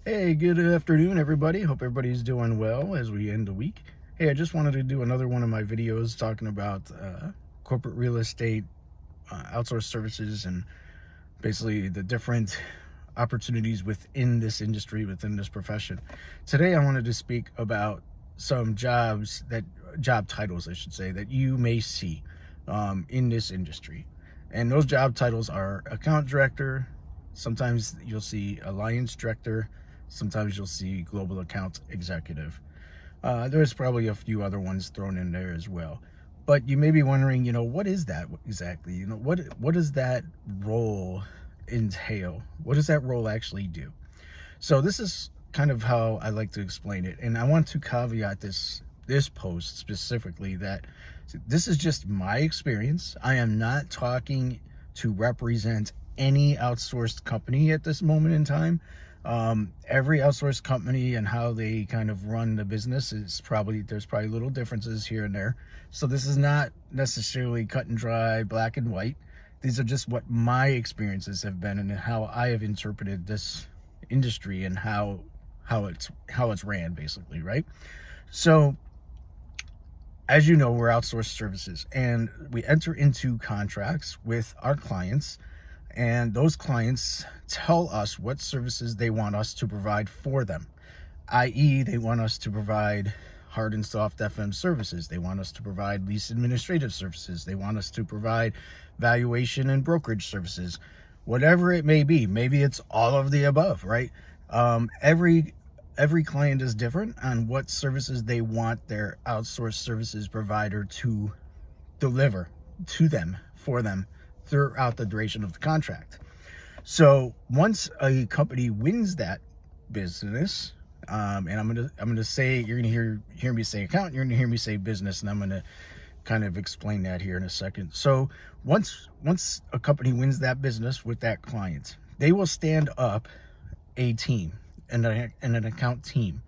Hey, good afternoon, everybody. Hope everybody's doing well as we end the week. Hey, I just wanted to do another one of my videos talking about corporate real estate, outsourced services, and basically the different opportunities within this industry, within this profession. Today, I wanted to speak about some job titles, I should say, that you may see in this industry. And those job titles are account director. Sometimes you'll see alliance director. Sometimes you'll see global account executive. There's probably a few other ones thrown in there as well. But you may be wondering, what is that exactly? What does that role entail? What does that role actually do? So this is kind of how I like to explain it. And I want to caveat this post specifically that this is just my experience. I am not talking to represent any outsourced company at this moment in time. Every outsourced company and how they kind of run the business there's probably little differences here and there. So this is not necessarily cut and dry, black and white. These are just what my experiences have been and how I have interpreted this industry and how it's ran, basically, right? So as you know, we're outsourced services and we enter into contracts with our clients, and those clients tell us what services they want us to provide for them, i.e. they want us to provide hard and soft FM services. They want us to provide lease administrative services. They want us to provide valuation and brokerage services, whatever it may be. Maybe it's all of the above, right? Every client is different on what services they want their outsourced services provider to deliver to them, for them, throughout the duration of the contract. So once a company wins that business, and I'm gonna say, you're gonna hear me say account, you're gonna hear me say business, and I'm gonna kind of explain that here in a second. So once a company wins that business with that client, they will stand up a team and an account team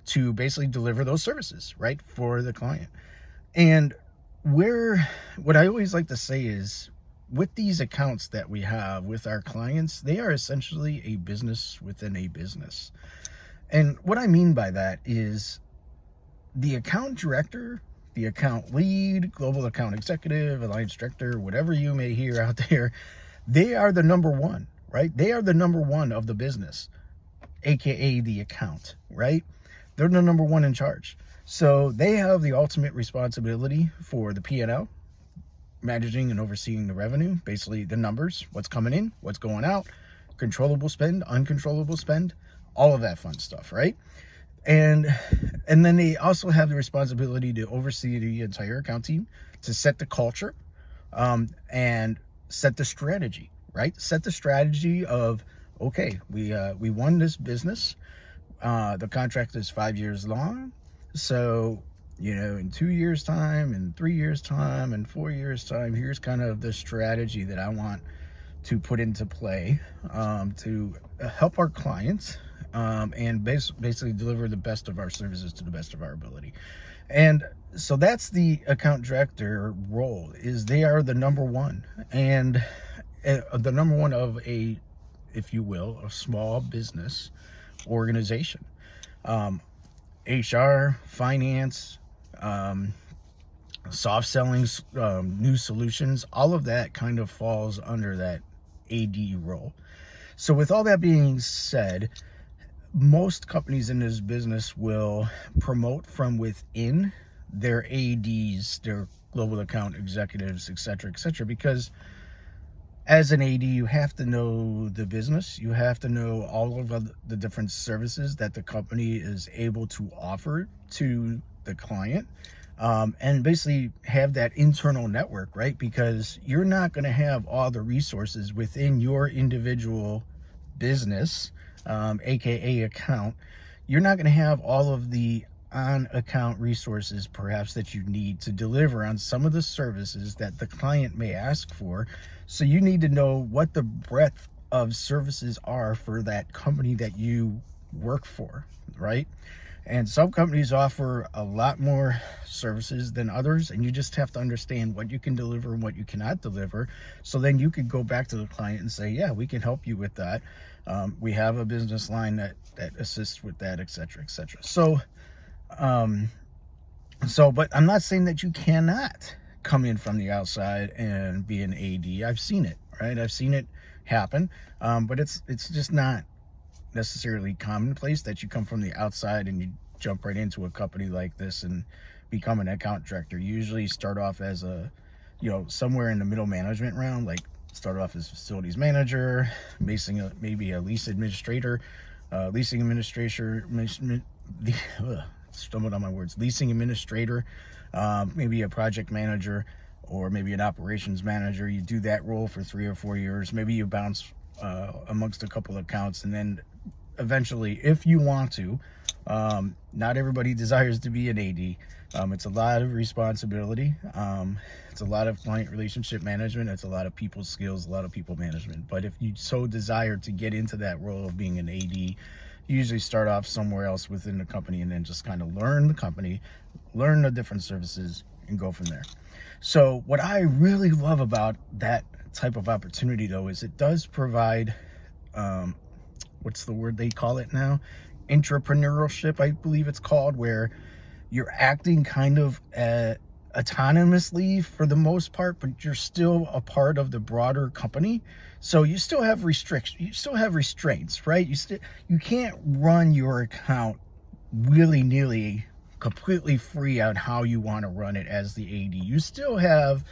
to basically deliver those services, right, for the client. And what I always like to say is, with these accounts that we have with our clients, they are essentially a business within a business. And what I mean by that is the account director, the account lead, global account executive, alliance director, whatever you may hear out there, they are the number one, right? They are the number one of the business, aka the account, right? They're the number one in charge. So they have the ultimate responsibility for the P&L, managing and overseeing the revenue, basically the numbers, what's coming in, what's going out, controllable spend, uncontrollable spend, all of that fun stuff, right? And then they also have the responsibility to oversee the entire account team, to set the culture, and set the strategy, right? Set the strategy of, okay, we won this business. The contract is 5 years long. So, in 2 years time, in 3 years time, in 4 years time, here's kind of the strategy that I want to put into play, to help our clients, and basically deliver the best of our services to the best of our ability. And so that's the account director role, is they are the number one, and the number one of a, if you will, a small business organization. HR, finance, soft selling, new solutions, all of that kind of falls under that AD role. So with all that being said, most companies in this business will promote from within their ADs, their global account executives, etc., because as an AD, you have to know the business. You have to know all of the different services that the company is able to offer to the client, and basically have that internal network, right? Because you're not going to have all the resources within your individual business, aka account. You're not going to have all of the on-account resources perhaps that you need to deliver on some of the services that the client may ask for. So you need to know what the breadth of services are for that company that you work for, right? And some companies offer a lot more services than others, and you just have to understand what you can deliver and what you cannot deliver. So then you could go back to the client and say, yeah, we can help you with that. We have a business line that assists with that, et cetera, et cetera. But I'm not saying that you cannot come in from the outside and be an AD. I've seen it, right? I've seen it happen, but it's just not necessarily commonplace that you come from the outside and you jump right into a company like this and become an account director. You usually start off as somewhere in the middle management round, like start off as facilities manager, maybe a leasing administrator, leasing administrator, maybe a project manager, or maybe an operations manager. You do that role for 3 or 4 years. Maybe you bounce amongst a couple of accounts, and then eventually, if you want to, not everybody desires to be an AD. It's a lot of responsibility. It's a lot of client relationship management. It's a lot of people skills, a lot of people management. But if you so desire to get into that role of being an AD, you usually start off somewhere else within the company and then just kind of learn the company, learn the different services, and go from there. So what I really love about that type of opportunity, though, is it does provide what's the word they call it now? Entrepreneurship, I believe it's called, where you're acting kind of autonomously for the most part, but you're still a part of the broader company. So you still have restrictions, you still have restraints, right? You can't run your account willy-nilly, completely free on how you want to run it as the AD. You still have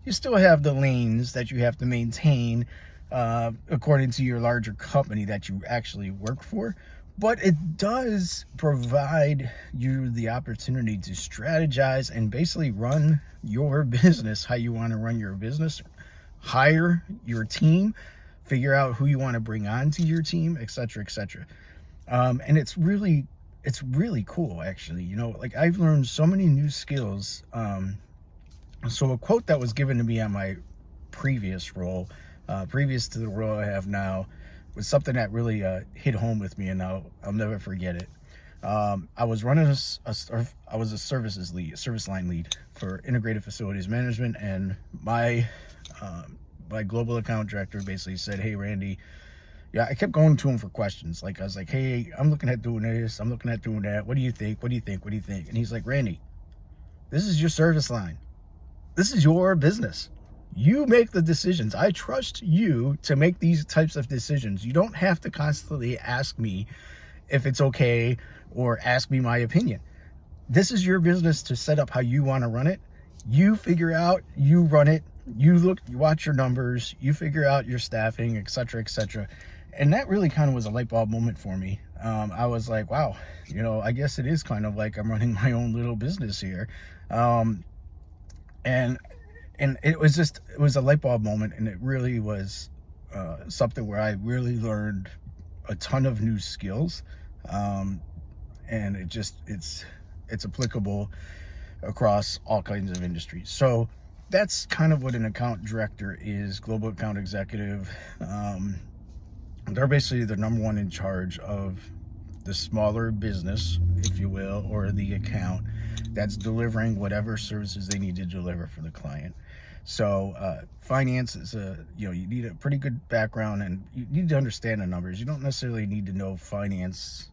the lanes that you have to maintain according to your larger company that you actually work for. But it does provide you the opportunity to strategize and basically run your business how you want to run your business, hire your team, figure out who you want to bring on to your team, et cetera, et cetera. And it's really cool, actually. Like, I've learned so many new skills. So a quote that was given to me on my previous role, previous to the role I have now, was something that really hit home with me, and I'll never forget it. I was running I was a service line lead for integrated facilities management, and my global account director basically said, "Hey, Randy," I kept going to him for questions. Like, I was like, "Hey, I'm looking at doing this. I'm looking at doing that. What do you think? What do you think? What do you think?" And he's like, "Randy, this is your service line. This is your business. You make the decisions. I trust you to make these types of decisions. You don't have to constantly ask me if it's okay or ask me my opinion. This is your business to set up how you want to run it. You figure out, you run it, you watch your numbers, you figure out your staffing, et cetera, et cetera." And that really kind of was a light bulb moment for me. I was like, wow, I guess it is kind of like I'm running my own little business here. And it was a light bulb moment, and it really was something where I really learned a ton of new skills, and it's applicable across all kinds of industries. So that's kind of what an account director is, global account executive. They're basically the number one in charge of the smaller business, if you will, or the account that's delivering whatever services they need to deliver for the client. So finance is you need a pretty good background, and you need to understand the numbers. You don't necessarily need to know finance,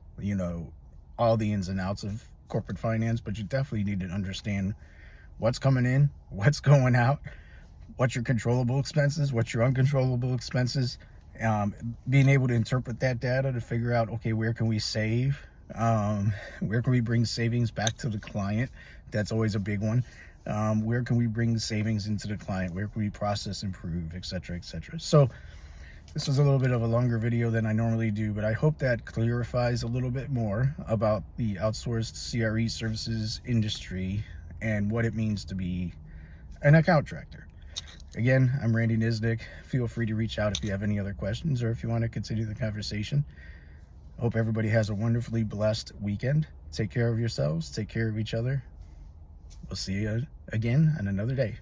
all the ins and outs of corporate finance, but you definitely need to understand what's coming in, what's going out, what's your controllable expenses, what's your uncontrollable expenses, being able to interpret that data to figure out, okay, where can we save? Where can we bring savings back to the client? That's always a big one. Where can we bring savings into the client? Where can we process improve, et cetera, et cetera. So this was a little bit of a longer video than I normally do, but I hope that clarifies a little bit more about the outsourced CRE services industry and what it means to be an account director. Again, I'm Randy Nisnik. Feel free to reach out if you have any other questions or if you want to continue the conversation. I hope everybody has a wonderfully blessed weekend. Take care of yourselves. Take care of each other. We'll see you again on another day.